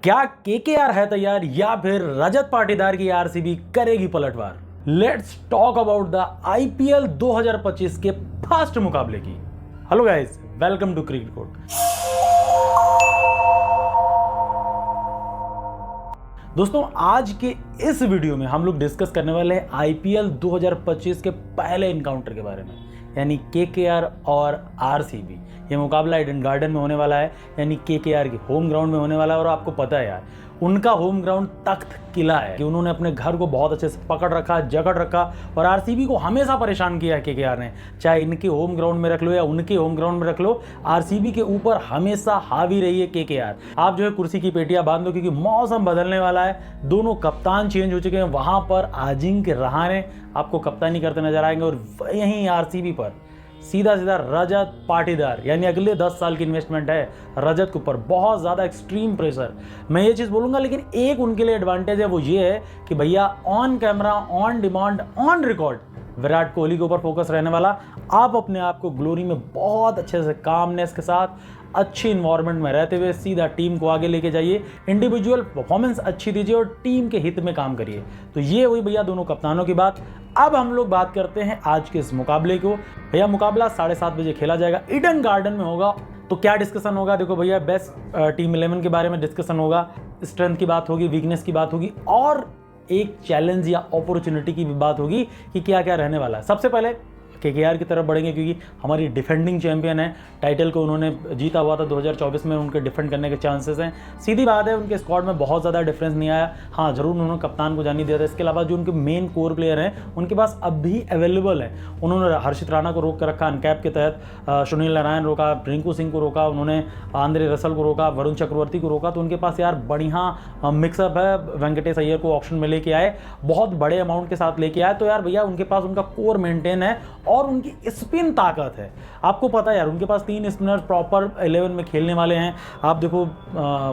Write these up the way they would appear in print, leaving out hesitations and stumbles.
क्या केकेआर है तैयार या फिर रजत पाटीदार की आरसीबी करेगी पलटवार? Let's talk about the IPL 2025 के फर्स्ट मुकाबले की। Hello guys, welcome to cricket code. दोस्तों, आज के इस वीडियो में हम लोग डिस्कस करने वाले हैं आईपीएल 2025 के पहले इनकाउंटर के बारे में, यानी केकेआर और आरसीबी। ये मुकाबला ईडन गार्डन में होने वाला है, यानी केकेआर की होम ग्राउंड में होने वाला है। और आपको पता है यार, उनका होम ग्राउंड तख्त किला है कि उन्होंने अपने घर को बहुत अच्छे से पकड़ रखा, जकड़ रखा और आरसीबी को हमेशा परेशान किया है केकेआर ने। चाहे इनके होम ग्राउंड में रख लो या उनके होम ग्राउंड में रख लो, आरसीबी के ऊपर हमेशा हावी रही है केकेआर। आप जो है कुर्सी की पेटियां बांध दो, क्योंकि मौसम बदलने वाला है। दोनों कप्तान चेंज हो चुके हैं। वहां पर अजिंक्य रहाणे आपको कप्तानी करते नजर आएंगे और यहीं आरसीबी पर सीधा सीधा रजत पाटीदार, यानी अगले 10 साल की इन्वेस्टमेंट है रजत के ऊपर। बहुत ज़्यादा एक्सट्रीम प्रेशर, मैं ये चीज़ बोलूँगा। लेकिन एक उनके लिए एडवांटेज है, वो ये है कि भैया on camera, on demand, on record Virat Kohli के ऊपर फोकस रहने वाला। आप अपने आप को ग्लोरी में बहुत अच्छे से कामनेस के साथ, अच्छी इन्वायरमेंट में रहते हुए सीधा टीम को आगे लेके जाइए। इंडिविजुअल परफॉर्मेंस अच्छी दीजिए और टीम के हित में काम करिए। तो ये हुई भैया दोनों कप्तानों की बात। अब हम लोग बात करते हैं आज के इस मुकाबले को। भैया मुकाबला 7:30 बजे खेला जाएगा, ईडन गार्डन में होगा। तो क्या डिस्कशन होगा? देखो भैया, बेस्ट टीम 11 के बारे में डिस्कशन होगा, स्ट्रेंथ की बात होगी, वीकनेस की बात होगी और एक चैलेंज या अपॉर्चुनिटी की भी बात होगी कि क्या क्या रहने वाला है। सबसे पहले केकेआर की तरफ बढ़ेंगे, क्योंकि हमारी डिफेंडिंग चैंपियन है। टाइटल को उन्होंने जीता हुआ था 2024 में, उनके डिफेंड करने के चांसेस हैं। सीधी बात है, उनके स्क्वाड में बहुत ज़्यादा डिफरेंस नहीं आया। हाँ, जरूर उन्होंने कप्तान को जानी दिया था। इसके अलावा जो उनके मेन कोर प्लेयर हैं उनके पास अब भी अवेलेबल है। उन्होंने हर्षित राणा को रोक कर रखा अनकैप के तहत, सुनील नारायण रोका, रिंकू सिंह को रोका, उन्होंने आंद्रे रसल को रोका, वरुण चक्रवर्ती को रोका। तो उनके पास यार बढ़िया मिक्सअप है। वेंकटेश अय्यर को ऑप्शन में लेके आए, बहुत बड़े अमाउंट के साथ लेके आए। तो यार भैया उनके पास उनका कोर मेंटेन है और उनकी स्पिन ताकत है। आपको पता है यार, उनके पास 3 स्पिनर प्रॉपर 11 में खेलने वाले हैं। आप देखो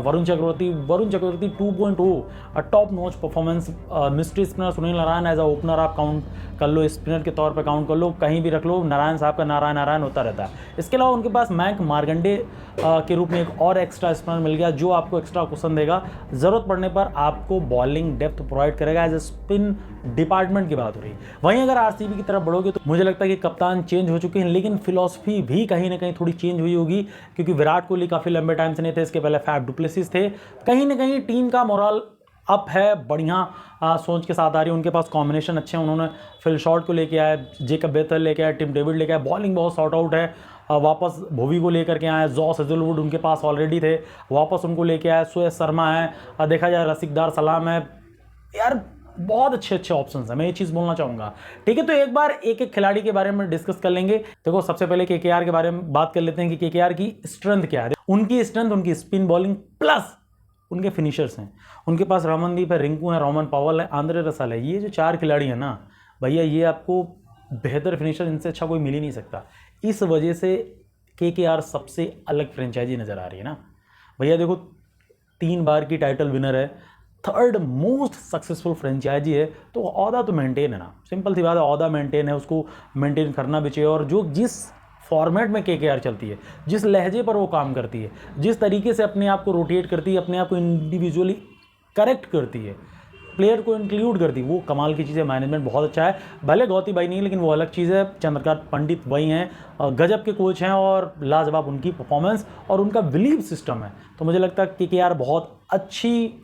Varun Chakravarthy 2.0 top notch performance. Mystery spinner Sunil Narine as a opener आप काउंट कर लो, स्पिनर के तौर पे काउंट कर लो, कहीं भी रख लो, नारायण साहब का नारायण होता रहता है। इसके अलावा उनके पास मयंक मार्कंडे के रूप में एक और एक्स्ट्रा स्पिनर मिल गया, जो आपको एक्स्ट्रा कुशन देगा, ज़रूरत पड़ने पर आपको बॉलिंग डेप्थ प्रोवाइड करेगा। एज ए स्पिन डिपार्टमेंट की बात हो रही है। वहीं अगर आरसीबी की तरफ बढ़ोगे तो मुझे लगता है कि कप्तान चेंज हो चुके हैं, लेकिन फिलॉसफी भी कहीं ना कहीं थोड़ी चेंज हुई होगी, क्योंकि विराट कोहली काफ़ी लंबे टाइम से नहीं थे। इसके पहले फैफ डुप्लेसिस थे। कहीं ना कहीं टीम का मोरल अप है, बढ़िया सोच के साथ आ रही है। उनके पास कॉम्बिनेशन अच्छे हैं। उन्होंने फिल शॉर्ट को लेके आए, जेकब बेथल लेके आए, टिम डेविड लेके आए। बॉलिंग बहुत सॉर्ट आउट है। वापस भुवी को लेकर के आए, जॉस हेजलवुड उनके पास ऑलरेडी थे, वापस उनको लेके आए। सुयश शर्मा है, देखा जाए रसिकदार सलाम है। यार बहुत अच्छे ऑप्शंस हैं, मैं ये चीज़ बोलना चाहूँगा। ठीक है, तो एक बार एक एक खिलाड़ी के बारे में डिस्कस कर लेंगे। देखो, सबसे पहले केकेआर के बारे में बात कर लेते हैं कि केकेआर की स्ट्रेंथ क्या है। उनकी स्ट्रेंथ उनकी स्पिन बॉलिंग प्लस उनके फिनिशर्स हैं। उनके पास रमनदीप है, रिंकू है, रोमन पावल है, आंद्रे रसल है। ये जो 4 खिलाड़ी हैं ना भैया, ये आपको बेहतर फिनिशर इनसे अच्छा कोई मिल ही नहीं सकता। इस वजह से केकेआर सबसे अलग फ्रेंचाइजी नज़र आ रही है ना भैया। देखो, 3 बार की टाइटल विनर है, 3rd मोस्ट सक्सेसफुल फ्रेंचाइजी है। तो औहदा तो मेंटेन है ना, सिंपल सी बात है, औहदा मेंटेन है, उसको मेंटेन करना भी चाहिए। और जो जिस फॉर्मेट में केकेआर चलती है, जिस लहजे पर वो काम करती है, जिस तरीके से अपने आप को रोटेट करती है, अपने आप को इंडिविजुअली करेक्ट करती है, प्लेयर को इंक्लूड करती है, वो कमाल की चीज़ है। मैनेजमेंट बहुत अच्छा है। भले गौती भाई नहीं, लेकिन वो अलग चीज़ है। चंद्रकांत पंडित वही हैं, गजब के कोच हैं और लाजवाब उनकी परफॉर्मेंस और उनका बिलीव सिस्टम है। तो मुझे लगता है कि केकेआर बहुत अच्छी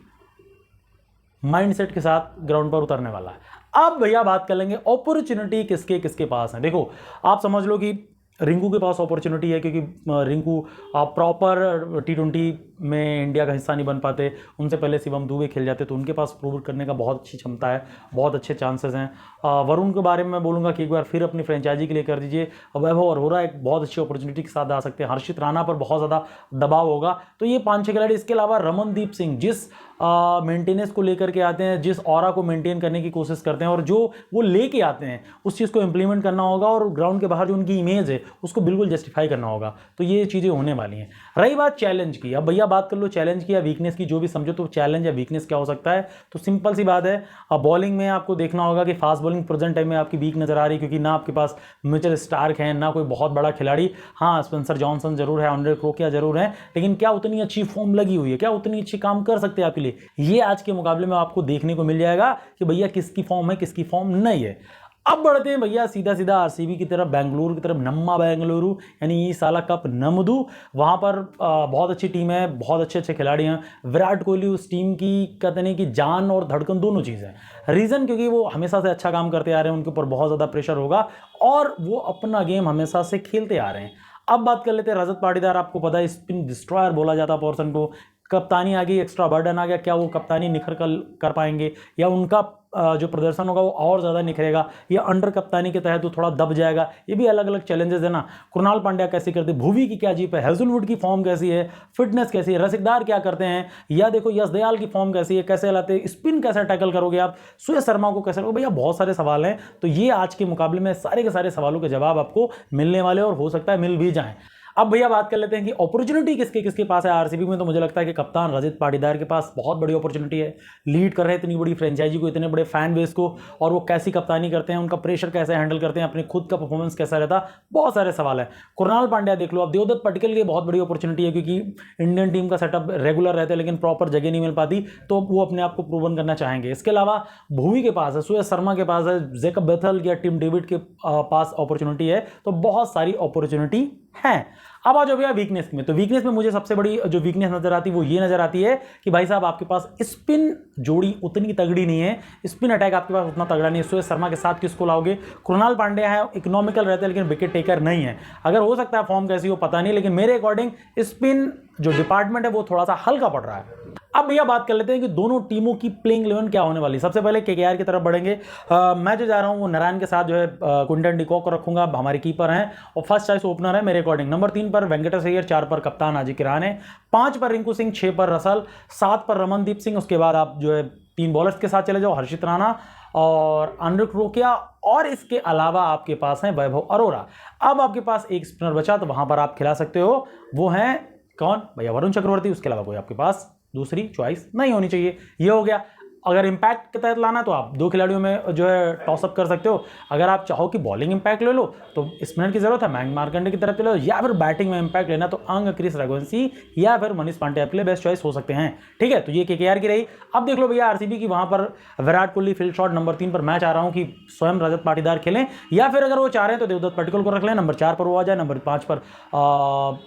माइंडसेट के साथ ग्राउंड पर उतरने वाला है। अब भैया बात कर लेंगे अपॉर्चुनिटी किसके किसके पास है। देखो, आप समझ लो कि रिंकू के पास अपॉर्चुनिटी है, क्योंकि रिंकू प्रॉपर T20 में इंडिया का हिस्सा नहीं बन पाते। उनसे पहले शिवम दुबे खेल जाते, तो उनके पास प्रूव करने का बहुत अच्छी क्षमता है, बहुत अच्छे चांसेस हैं। वरुण के बारे में मैं बोलूँगा कि एक बार फिर अपनी फ्रेंचाइजी के लिए कर दीजिए। वैभव अरोड़ा एक बहुत अच्छी अपॉर्चुनिटी के साथ आ सकते हैं। हर्षित राणा पर बहुत ज़्यादा दबाव होगा। तो ये 5-6 खिलाड़ी। इसके अलावा रमनदीप सिंह जिस मेंटेनेंस को लेकर के आते हैं, जिस ऑरा को मेंटेन करने की कोशिश करते हैं और जो वो लेके आते हैं, उस चीज़ को इंप्लीमेंट करना होगा और ग्राउंड के बाहर जो उनकी इमेज है उसको बिल्कुल जस्टिफाई करना होगा। तो ये चीज़ें होने वाली हैं। रही बात चैलेंज की, अब भैया बात कर लो चैलेंज की या वीकनेस की, जो भी समझो तो चैलेंज या वीकनेस क्या हो सकता है। तो सिंपल सी बात है, अब बॉलिंग में आपको देखना होगा कि फास्ट बॉलिंग प्रेजेंट टाइम में आपकी वीक नजर आ रही है, क्योंकि ना आपके पास मिचेल स्टार्क है, ना कोई बहुत बड़ा खिलाड़ी। हाँ, स्पेंसर जॉनसन जरूर है, एंड्रे क्रोकिया जरूर है, लेकिन क्या उतनी अच्छी फॉर्म लगी हुई है, क्या उतनी अच्छी काम कर सकते हैं आपके लिए, ये आज के मुकाबले में आपको देखने को मिल जाएगा कि भैया किसकी फॉर्म है किसकी फॉर्म नहीं है। अब बढ़ते हैं भैया सीधा सीधा आरसीबी की तरफ, बेंगलुरु की तरफ, नम्मा बेंगलुरु, यानी ये साला कप नमदू। वहाँ पर बहुत अच्छी टीम है, बहुत अच्छे अच्छे खिलाड़ी हैं। विराट कोहली उस टीम की कहते नहीं कि जान और धड़कन दोनों चीज़ है। रीज़न क्योंकि वो हमेशा से अच्छा काम करते आ रहे हैं, उनके ऊपर बहुत ज़्यादा प्रेशर होगा और वो अपना गेम हमेशा से खेलते आ रहे हैं। अब बात कर लेते हैं रजत पाटीदार, आपको पता है स्पिन डिस्ट्रॉयर बोला जाता है पर्सन को। कप्तानी आ गई, एक्स्ट्रा बर्डन आ गया, क्या वो कप्तानी निखर कर पाएंगे या उनका जो प्रदर्शन होगा वो और ज़्यादा निखरेगा या अंडर कप्तानी के तहत वो थोड़ा दब जाएगा, ये भी अलग अलग चैलेंजेस है ना। कृणाल पांड्या कैसे करते, भुवी की क्या जीप है, हेजलवुड की फॉर्म कैसी है, फिटनेस कैसी है, रसिकदार क्या करते हैं, या देखो यश दयाल की फॉर्म कैसी है, कैसे लाते हैं, स्पिन कैसे टैकल करोगे आप, सूर्य शर्मा को कैसे करोगे, भैया बहुत सारे सवाल हैं। तो ये आज के मुकाबले में सारे के सारे सवालों के जवाब आपको मिलने वाले और हो सकता है मिल भी जाएं। अब भैया बात कर लेते हैं कि अपॉर्चुनिटी किसके किसके पास है आरसीबी में। तो मुझे लगता है कि कप्तान रजत पाटीदार के पास बहुत बड़ी अपॉर्चुनिटी है, लीड कर रहे हैं इतनी बड़ी फ्रेंचाइजी को, इतने बड़े फैन बेस को, और वो कैसी कप्तानी करते हैं, उनका प्रेशर कैसे हैंडल करते हैं, अपने खुद का परफॉर्मेंस कैसा रहता, बहुत सारे सवाल है। कृणाल पांड्या देख लो, अब देवदत्त पटकल के लिए बहुत बड़ी अपॉर्चुनिटी है, क्योंकि इंडियन टीम का सेटअप रेगुलर रहता है लेकिन प्रॉपर जगह नहीं मिल पाती, तो वो अपने आप को प्रूवन करना चाहेंगे। इसके अलावा भुवी के पास है, सूर्य शर्मा के पास है, जेकब बेथल या टिम डेविड के पास अपॉर्चुनिटी है, तो बहुत सारी अपॉर्चुनिटी है। अब आ जाओ भैया वीकनेस में, तो वीकनेस में मुझे सबसे बड़ी जो वीकनेस नजर आती है वो ये नजर आती है कि भाई साहब आपके पास स्पिन जोड़ी उतनी तगड़ी नहीं है, स्पिन अटैक आपके पास उतना तगड़ा नहीं है। सूर्य शर्मा के साथ किसको लाओगे, कृणाल पांड्या है, इकोनॉमिकल रहते हैं लेकिन विकेट टेकर नहीं है। अगर हो सकता है फॉर्म कैसी हो पता नहीं, लेकिन मेरे अकॉर्डिंग स्पिन जो डिपार्टमेंट है वो थोड़ा सा हल्का पड़ रहा है। अब भैया बात कर लेते हैं कि दोनों टीमों की प्लेइंग 11 क्या होने वाली। सबसे पहले केकेआर की तरफ बढ़ेंगे। मैं जो जा रहा हूं वो नारायण के साथ जो है क्विंटन डिकॉक को रखूंगा, हमारे कीपर हैं और फर्स्ट चॉइस ओपनर है मेरे अकॉर्डिंग। नंबर 3 पर वेंकटेश अय्यर, 4 पर कप्तान हार्दिक रहाणे, 5 पर रिंकू सिंह, 6 पर रसल, 7 पर रमनदीप सिंह। उसके बाद आप जो है 3 बॉलर्स के साथ चले जाओ, हर्षित राणा और एंड्रे क्रोकिया, और इसके अलावा आपके पास है वैभव अरोरा। अब आपके पास एक स्पिनर बचा, तो वहां पर आप खिला सकते हो, वो है कौन भैया, वरुण चक्रवर्ती। उसके अलावा कोई आपके पास दूसरी चॉइस नहीं होनी चाहिए। ये हो गया। अगर इंपैक्ट के तहत लाना तो आप 2 खिलाड़ियों में जो है टॉसअप कर सकते हो। अगर आप चाहो कि बॉलिंग इंपैक्ट ले लो तो स्पिनर की जरूरत है, मयंक मार्कंडे की तरफ चले लो, या फिर बैटिंग में इंपैक्ट लेना तो अंग, क्रिस रघुवंशी या फिर मनीष पांडे आपके लिए बेस्ट चॉइस हो सकते हैं। ठीक है, तो ये केकेआर की रही। अब देख लो भैया आरसीबी की, वहां पर Virat Kohli field shot. Number 3 पर मैं चाह रहा हूं कि स्वयं रजत पाटीदार खेलें, या फिर अगर वो चाह रहे हैं तो देवदत्त पटकल को रख लें। नंबर 4 पर वो आ जाए, नंबर 5 पर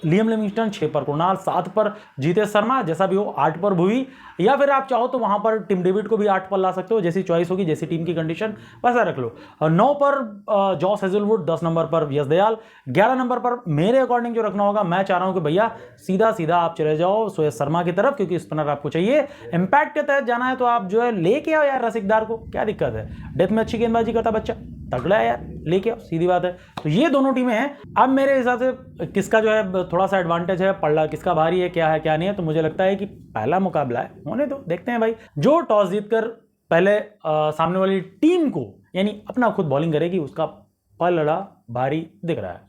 लियम लिविंगस्टन, 6 पर कृणाल, 7 पर जीतेश शर्मा, जैसा भी हो, 8 पर भुवी, या फिर आप चाहो तो वहां पर टिम डेविड को भी 8 पर ला सकते हो, जैसी चॉइस होगी, जैसी टीम की कंडीशन वैसा रख लो। 9 पर जॉस हेजलवुड, 10 नंबर पर यश दयाल, 11 नंबर पर मेरे अकॉर्डिंग जो रखना होगा, मैं चाह रहा हूं कि भैया सीधा सीधा आप चले जाओ सूर्य शर्मा की तरफ, क्योंकि स्पिनर आपको चाहिए। इंपैक्ट के तहत जाना है तो आप जो है लेके आओ यार रसिकदार को, क्या दिक्कत है, डेथ में अच्छी गेंदबाजी करता बच्चा, तगड़ा है यार, लेके आओ, सीधी बात है। तो ये दोनों टीमें हैं। अब मेरे हिसाब से किसका जो है थोड़ा सा एडवांटेज है, पल्ला किसका भारी है, क्या है क्या नहीं है, तो मुझे लगता है कि पहला मुकाबला है, होने दो, देखते हैं भाई। जो टॉस जीतकर पहले सामने वाली टीम को यानी अपना खुद बॉलिंग करेगी, उसका पलड़ा भारी दिख रहा है।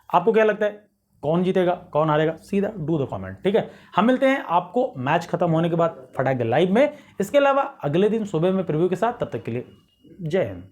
आपको क्या लगता है, कौन जीतेगा कौन हारेगा, सीधा डू द कमेंट। ठीक है, हम मिलते हैं आपको मैच खत्म होने के बाद फटाक लाइव में। इसके अलावा अगले दिन सुबह में प्रीव्यू के साथ, तब तक के लिए जय हिंद।